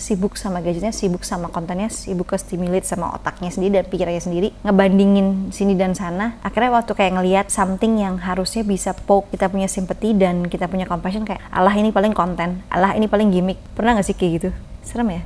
sibuk sama gadgetnya, sibuk sama kontennya, sibuk ke stimulate sama otaknya sendiri dan pikirannya sendiri, ngebandingin sini dan sana. Akhirnya waktu kayak ngelihat something yang harusnya bisa poke kita punya simpati dan kita punya compassion, kayak alah ini paling konten, alah ini paling gimmick. Pernah gak sih kayak gitu? Serem ya?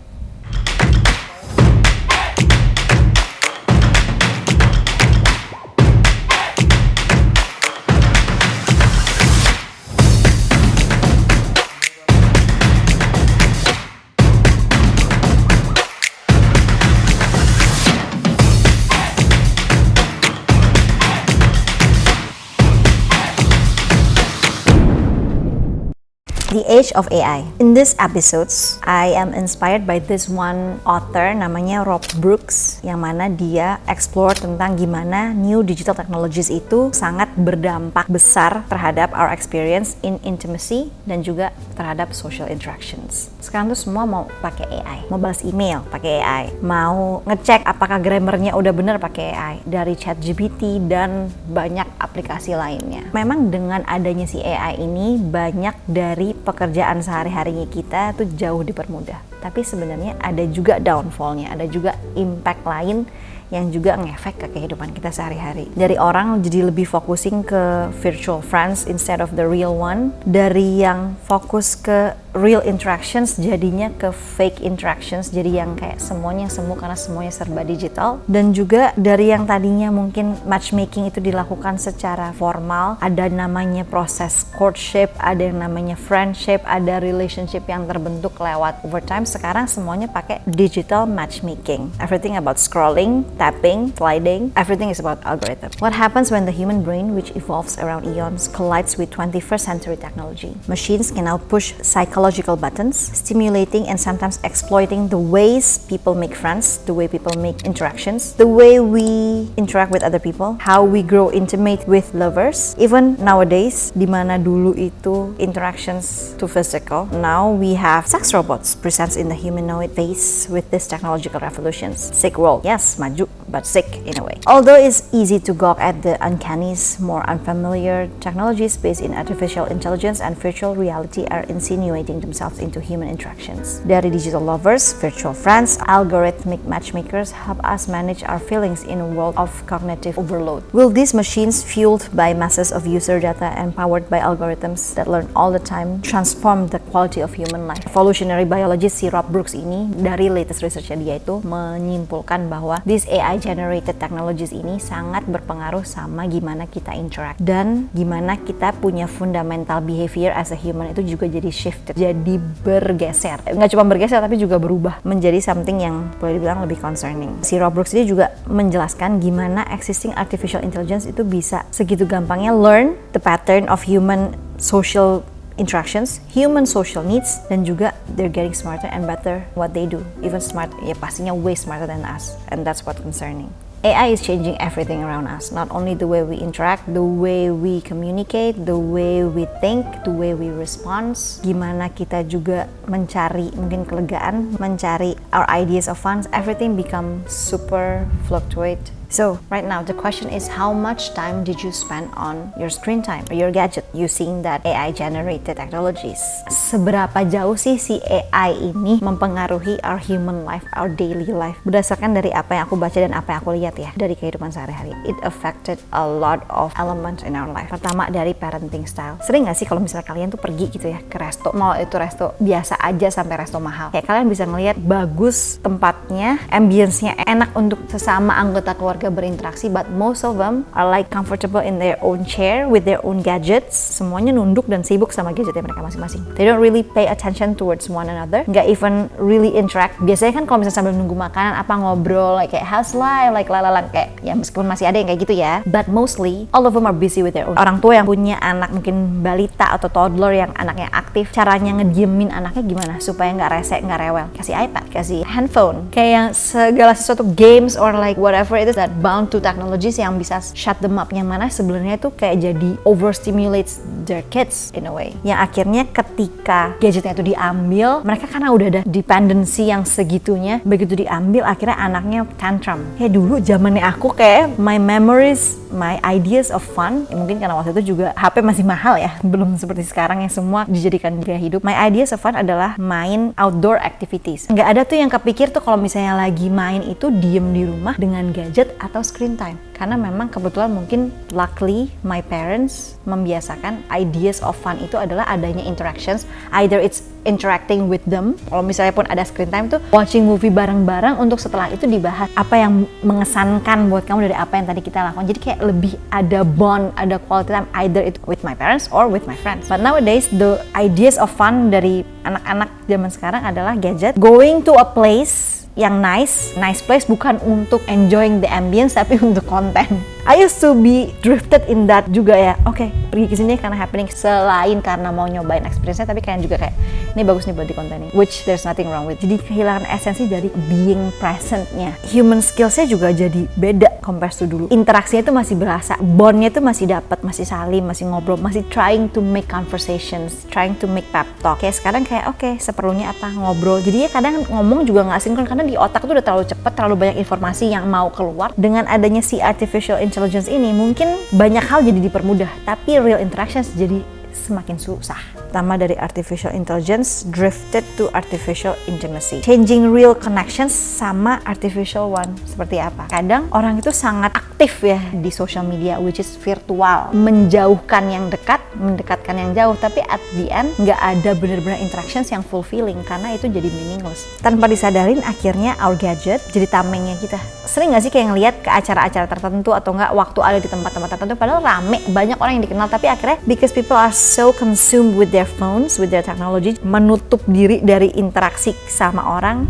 The Age of AI. In this episodes, I am inspired by this one author namanya Rob Brooks, yang mana dia explore tentang gimana new digital technologies itu sangat berdampak besar terhadap our experience in intimacy dan juga terhadap social interactions. Sekarang tuh semua mau pakai AI, mau balas email pakai AI, mau ngecek apakah grammarnya udah bener pakai AI dari ChatGPT dan banyak aplikasi lainnya. Memang dengan adanya si AI ini, banyak dari pekerjaan sehari-harinya kita tuh jauh dipermudah. Tapi sebenarnya ada juga downfall-nya, ada juga impact lain yang juga ngefek ke kehidupan kita sehari-hari. Dari orang jadi lebih focusing ke virtual friends instead of the real one. Dari yang fokus ke real interactions jadinya ke fake interactions. Jadi yang kayak semuanya semu karena semuanya serba digital. Dan juga dari yang tadinya mungkin matchmaking itu dilakukan secara formal, ada namanya proses courtship, ada yang namanya friendship, ada relationship yang terbentuk lewat overtime. Sekarang semuanya pakai digital matchmaking. Everything about scrolling, tapping, sliding, everything is about algorithm. What happens when the human brain, which evolves around eons, collides with 21st century technology? Machines can now push psychological buttons, stimulating and sometimes exploiting the ways people make friends, the way people make interactions, the way we interact with other people, how we grow intimate with lovers. Even nowadays, di mana dulu itu interactions to physical, now we have sex robots presents in the humanoid face with this technological revolutions. Sick world, yes, maju, but sick in a way. Although it's easy to gawk at the uncanny's more unfamiliar technologies based in artificial intelligence and virtual reality are insinuating themselves into human interactions. Dari digital lovers, virtual friends, algorithmic matchmakers help us manage our feelings in a world of cognitive overload. Will these machines, fueled by masses of user data and powered by algorithms that learn all the time, transform the quality of human life? Evolutionary biologist si Rob Brooks ini dari latest research-nya dia itu menyimpulkan bahwa these AI generated technologies ini sangat berpengaruh sama gimana kita interact dan gimana kita punya fundamental behavior as a human itu juga jadi shifted, jadi bergeser. Nggak cuma bergeser tapi juga berubah menjadi something yang boleh dibilang lebih concerning. Si Rob Brooks ini juga menjelaskan gimana existing artificial intelligence itu bisa segitu gampangnya learn the pattern of human social interactions, human social needs, dan juga they're getting smarter and better what they do. Even smart, ya pastinya way smarter than us, and that's what concerning. AI is changing everything around us, not only the way we interact, the way we communicate, the way we think, the way we respond. Gimana kita juga mencari mungkin kelegaan, mencari our ideas of fun, everything become super fluctuate. So right now the question is, how much time did you spend on your screen time or your gadget using that AI generated technologies? Seberapa jauh sih si AI ini mempengaruhi our human life, our daily life? Berdasarkan dari apa yang aku baca dan apa yang aku lihat ya dari kehidupan sehari-hari, it affected a lot of elements in our life. Pertama dari parenting style. Sering gak sih kalau misalnya kalian tuh pergi gitu ya ke resto, mau itu resto biasa aja sampai resto mahal, kayak kalian bisa ngelihat bagus tempatnya, ambience-nya enak untuk sesama anggota keluarga berinteraksi, but most of them are like comfortable in their own chair with their own gadgets. Semuanya nunduk dan sibuk sama gadgetnya mereka masing-masing. They don't really pay attention towards one another. Nggak even really interact. Biasanya kan kalau misalnya sambil nunggu makanan apa ngobrol like kayak how's life, like lalala, kayak ya meskipun masih ada yang kayak gitu ya, but mostly all of them are busy with their own. Orang tua yang punya anak mungkin balita atau toddler yang anaknya aktif, caranya ngediemin anaknya gimana supaya nggak rese, nggak rewel? Kasih iPad, kasih handphone, kayak yang segala sesuatu games or like whatever it is that that bound to technologies yang bisa shut them up, yang mana sebenarnya itu kayak jadi overstimulates their kids in a way. Yang akhirnya ketika gadgetnya itu diambil, mereka karena udah ada dependency yang segitunya, begitu diambil akhirnya anaknya tantrum. Kayak dulu zamannya aku kayak my memories, my ideas of fun, ya mungkin karena waktu itu juga HP masih mahal ya, belum seperti sekarang yang semua dijadikan gaya hidup. My ideas of fun adalah main outdoor activities. Nggak ada tuh yang kepikir tuh kalau misalnya lagi main itu diem di rumah dengan gadget atau screen time. Karena memang kebetulan mungkin luckily my parents membiasakan ideas of fun itu adalah adanya interactions, either it's interacting with them, kalau misalnya pun ada screen time tuh watching movie bareng-bareng untuk setelah itu dibahas apa yang mengesankan buat kamu dari apa yang tadi kita lakukan. Jadi kayak lebih ada bond, ada quality time, either it with my parents or with my friends. But nowadays the ideas of fun dari anak-anak zaman sekarang adalah gadget, going to a place yang nice place bukan untuk enjoying the ambience tapi untuk konten. I used to be drifted in that juga ya. Oke, pergi ke sini karena happening, selain karena mau nyobain experience-nya, tapi kalian juga kayak ini bagus nih buat di kontenin, which there's nothing wrong with. Jadi kehilangan esensi dari being present-nya. Human skills-nya juga jadi beda compared to dulu. Interaksinya itu masih berasa, bond-nya itu masih dapat, masih saling, masih ngobrol, masih trying to make conversations, trying to make pep talk. Kayak sekarang kayak oke, seperlunya apa ngobrol. Jadi ya kadang ngomong juga nggak sinkron karena di otak tuh udah terlalu cepet, terlalu banyak informasi yang mau keluar. Dengan adanya si artificial intelligence ini mungkin banyak hal jadi dipermudah, tapi real interactions jadi semakin susah. Pertama dari artificial intelligence drifted to artificial intimacy, changing real connections sama artificial one. Seperti apa? Kadang orang itu sangat aktif ya di social media, which is virtual, menjauhkan yang dekat, mendekatkan yang jauh, tapi at the end nggak ada benar-benar interactions yang fulfilling karena itu jadi meaningless. Tanpa disadarin akhirnya our gadget jadi tamengnya kita. Sering nggak sih kayak ngeliat ke acara-acara tertentu atau nggak waktu ada di tempat-tempat tertentu padahal rame, banyak orang yang dikenal, tapi akhirnya because people are so consumed with their phones, with their technology, menutup diri dari interaksi sama orang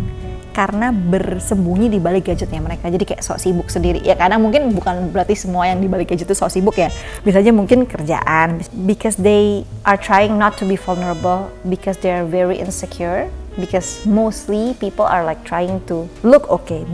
karena bersembunyi di balik gadgetnya mereka. Jadi kayak sok sibuk sendiri. Ya kadang mungkin bukan berarti semua yang di balik gadget itu sok sibuk ya. Bisa aja mungkin kerjaan, because they are trying not to be vulnerable, because they are very insecure, because mostly people are like trying to look okay,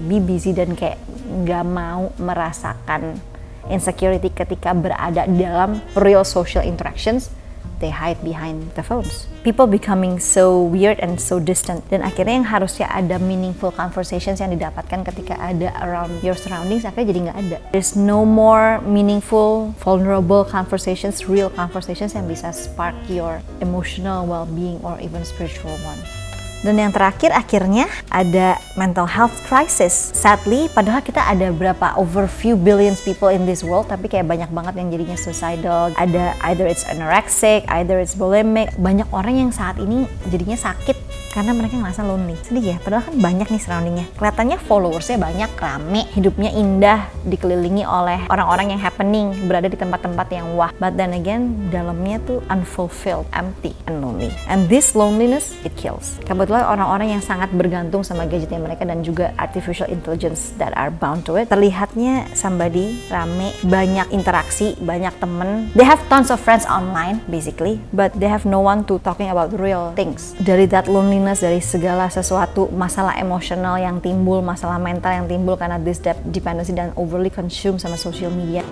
be busy, dan kayak nggak mau merasakan insecurity ketika berada dalam real social interactions. They hide behind the phones. People becoming so weird and so distant. Dan akhirnya yang harusnya ada meaningful conversations yang didapatkan ketika ada around your surroundings, akhirnya jadi nggak ada. There's no more meaningful, vulnerable conversations, real conversations yang bisa spark your emotional well-being or even spiritual one. Dan yang terakhir akhirnya ada mental health crisis. Sadly, padahal kita ada berapa over few billions people in this world, tapi kayak banyak banget yang jadinya suicidal. Ada either it's anorexic, either it's bulimic. Banyak orang yang saat ini jadinya sakit karena mereka ngerasa lonely. Sedih ya, padahal kan banyak nih surroundingnya. Kelihatannya followersnya banyak, rame, hidupnya indah, dikelilingi oleh orang-orang yang happening, berada di tempat-tempat yang wah. But then again, dalamnya tuh unfulfilled, empty, and lonely. And this loneliness, it kills. Kebetulan orang-orang yang sangat bergantung sama gadgetnya mereka dan juga artificial intelligence that are bound to it, terlihatnya somebody, rame, banyak interaksi, banyak temen. They have tons of friends online, basically, but they have no one to talking about real things. Dari that loneliness, dari segala sesuatu, masalah emosional yang timbul, masalah mental yang timbul karena this dependency dan overly consume sama social media.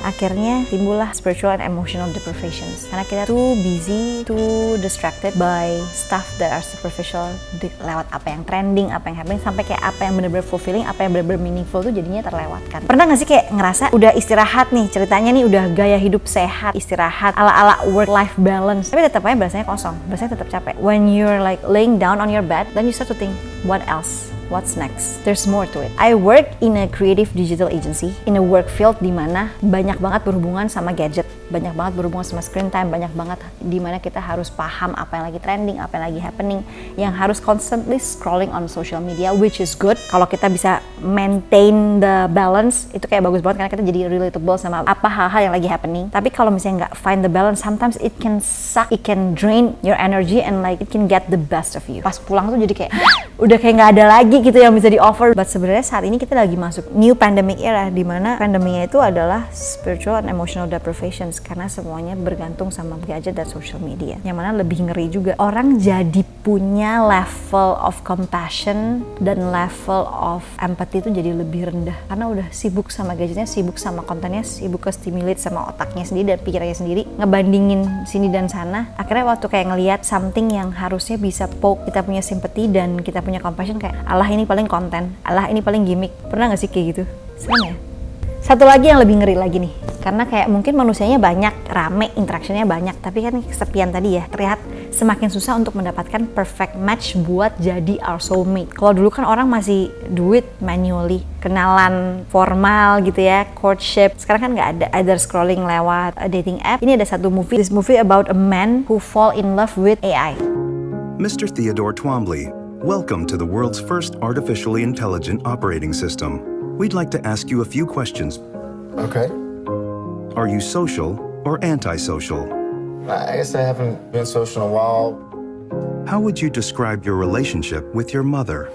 Akhirnya timbullah spiritual and emotional deprivations karena kita too busy, too distracted by stuff that are superficial, lewat apa yang trending, apa yang happening, sampai kayak apa yang benar-benar fulfilling, apa yang benar-benar meaningful tuh jadinya terlewatkan. Pernah gak sih kayak ngerasa udah istirahat nih, ceritanya nih udah gaya hidup sehat, istirahat ala-ala work-life balance, tapi tetap aja berasanya kosong, berasanya tetap capek. When you're like laying down on your bed, then you start to think, what else? What's next? There's more to it. I work in a creative digital agency, in a work field di mana banyak banget berhubungan sama gadget, banyak banget berhubungan sama screen time, banyak banget di mana kita harus paham apa yang lagi trending, apa yang lagi happening, yang harus constantly scrolling on social media, which is good. Kalau kita bisa maintain the balance, itu kayak bagus banget karena kita jadi relatable sama apa hal-hal yang lagi happening. Tapi kalau misalnya nggak find the balance, sometimes it can suck, it can drain your energy and like it can get the best of you. Pas pulang tuh jadi kayak udah kayak nggak ada lagi gitu yang bisa di offer. But sebenarnya saat ini kita lagi masuk new pandemic era, di mana pandeminya itu adalah spiritual and emotional deprivations. karena semuanya bergantung sama gadget dan social media. Yang mana lebih ngeri juga, orang jadi punya level of compassion dan level of empathy itu jadi lebih rendah karena udah sibuk sama gadgetnya, sibuk sama kontennya, sibuk ke stimulate sama otaknya sendiri dan pikirannya sendiri, ngebandingin sini dan sana. Akhirnya waktu kayak ngelihat something yang harusnya bisa poke kita punya simpati dan kita punya compassion, kayak alah ini paling konten, alah ini paling gimmick. Pernah gak sih kayak gitu? Serem ya? Satu lagi yang lebih ngeri lagi nih, karena kayak mungkin manusianya banyak, rame, interaksinya banyak, tapi kan kesepian tadi ya, terlihat semakin susah untuk mendapatkan perfect match buat jadi our soulmate. Kalau dulu kan orang masih do it manually, kenalan formal gitu ya, courtship. Sekarang kan nggak ada, either scrolling lewat a dating app. Ini ada satu movie, this movie about a man who fall in love with AI. Mr. Theodore Twombly, welcome to the world's first artificially intelligent operating system. We'd like to ask you a few questions. Okay. Are you social or antisocial? I guess I haven't been social in a while. How would you describe your relationship with your mother?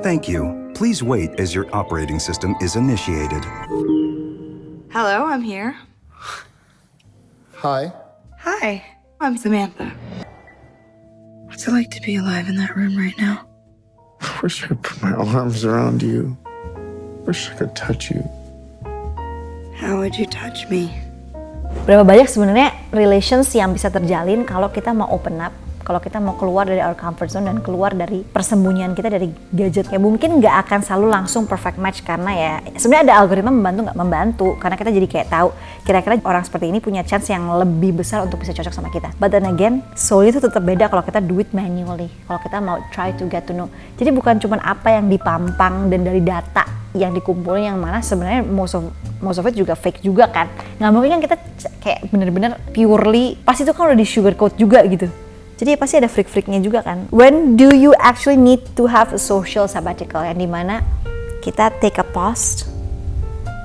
Thank you. Please wait as your operating system is initiated. Hello, I'm here. Hi. Hi, I'm Samantha. What's it like to be alive in that room right now? I wish I could put my arms around you. Wish I could touch you. How would you touch me? Berapa banyak sebenarnya relations yang bisa terjalin kalau kita mau open up, kalau kita mau keluar dari our comfort zone dan keluar dari persembunyian kita dari gadget. Ya mungkin nggak akan selalu langsung perfect match karena ya sebenarnya ada algoritma membantu nggak membantu, karena kita jadi kayak tahu kira-kira orang seperti ini punya chance yang lebih besar untuk bisa cocok sama kita. But then again, soul itu tetap beda kalau kita do it manually, kalau kita mau try to get to know. Jadi bukan cuma apa yang dipampang dan dari data yang dikumpulin yang mana sebenarnya most of it juga fake juga kan. Nggak mungkin kan kita kayak bener-bener purely, pasti itu kan udah di sugarcoat juga gitu. Jadi pasti ada freak-freaknya juga kan. When do you actually need to have a social sabbatical, yang dimana kita take a pause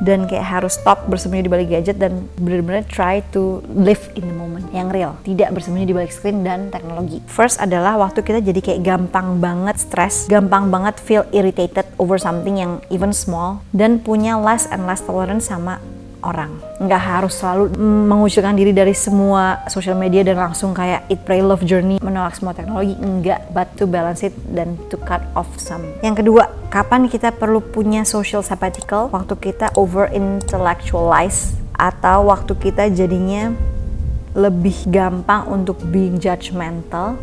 dan kayak harus stop bersembunyi di balik gadget dan benar-benar try to live in the moment yang real, tidak bersembunyi di balik screen dan teknologi. First adalah waktu kita jadi kayak gampang banget stress, gampang banget feel irritated over something yang even small, dan punya less and less tolerance sama orang. Nggak harus selalu mengucilkan diri dari semua social media dan langsung kayak eat, pray, love journey, menolak semua teknologi. Enggak, but to balance it dan to cut off some. Yang kedua, kapan kita perlu punya social sabbatical? Waktu kita over intellectualize atau waktu kita jadinya lebih gampang untuk being judgmental,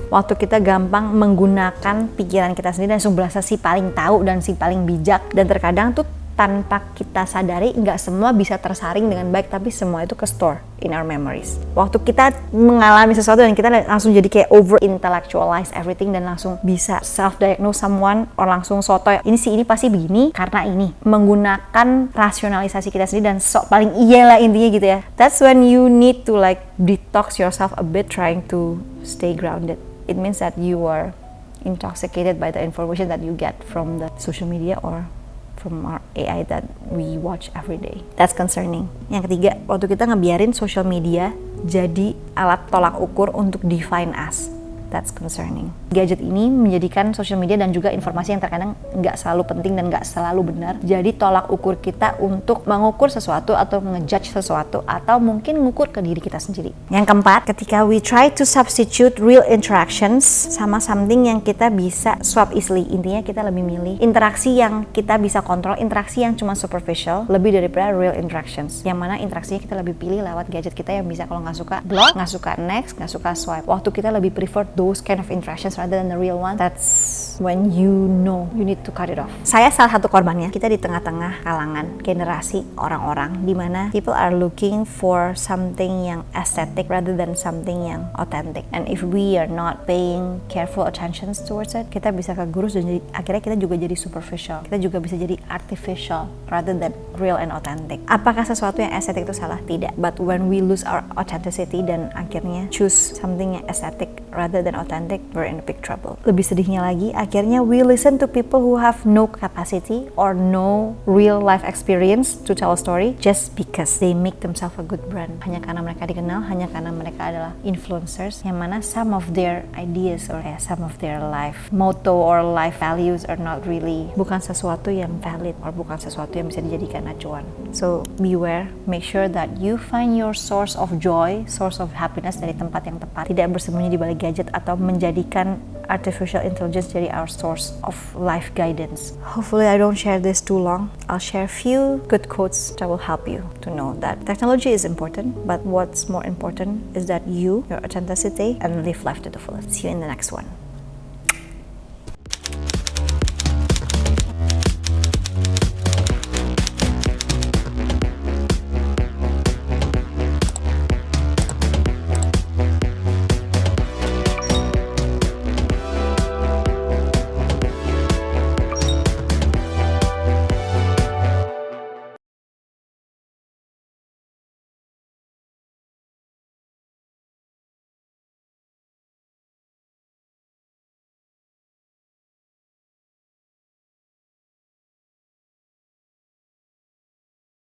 waktu kita gampang menggunakan pikiran kita sendiri dan langsung berasa si paling tahu dan si paling bijak, dan terkadang tuh tanpa kita sadari nggak semua bisa tersaring dengan baik, tapi semua itu ke store in our memories. Waktu kita mengalami sesuatu dan kita langsung jadi kayak over intellectualize everything dan langsung bisa self diagnose someone, or langsung sotoy ini pasti begini karena ini, menggunakan rasionalisasi kita sendiri dan sok paling iya lah intinya gitu ya. That's when you need to like detox yourself a bit, trying to stay grounded. It means that you are intoxicated by the information that you get from the social media or from our AI that we watch every day. That's concerning. Yang ketiga, waktu kita ngebiarin social media jadi alat tolak ukur untuk define us. That's concerning. Gadget ini menjadikan social media dan juga informasi yang terkadang nggak selalu penting dan nggak selalu benar jadi tolak ukur kita untuk mengukur sesuatu atau ngejudge sesuatu atau mungkin ngukur ke diri kita sendiri. Yang keempat, ketika we try to substitute real interactions sama something yang kita bisa swap easily, intinya kita lebih milih interaksi yang kita bisa kontrol, interaksi yang cuma superficial lebih daripada real interactions, yang mana interaksinya kita lebih pilih lewat gadget kita yang bisa kalau nggak suka block, nggak suka next, nggak suka swipe. Waktu kita lebih prefer those kind of interactions rather than the real one, that's when you know you need to cut it off. Saya salah satu korbannya. Kita di tengah-tengah kalangan generasi orang-orang di mana people are looking for something yang aesthetic rather than something yang authentic. And if we are not paying careful attention towards it, kita bisa kegurus dan jadi, akhirnya kita juga jadi superficial. Kita juga bisa jadi artificial rather than real and authentic. Apakah sesuatu yang aesthetic itu salah? Tidak. But when we lose our authenticity dan akhirnya choose something yang aesthetic rather than authentic, we're in a big trouble. Lebih sedihnya lagi, akhirnya we listen to people who have no capacity or no real life experience to tell a story just because they make themselves a good brand. Hanya karena mereka dikenal, hanya karena mereka adalah influencers, yang mana some of their ideas or some of their life motto or life values are not really, bukan sesuatu yang valid or bukan sesuatu yang bisa dijadikan acuan. So beware, make sure that you find your source of joy, source of happiness dari tempat yang tepat, tidak bersembunyi di balik gadget atau menjadikan artificial intelligence jadi our source of life guidance. Hopefully I don't share this too long. I'll share few good quotes that will help you to know that technology is important, but what's more important is that you, your authenticity, and live life to the fullest. See you in the next one.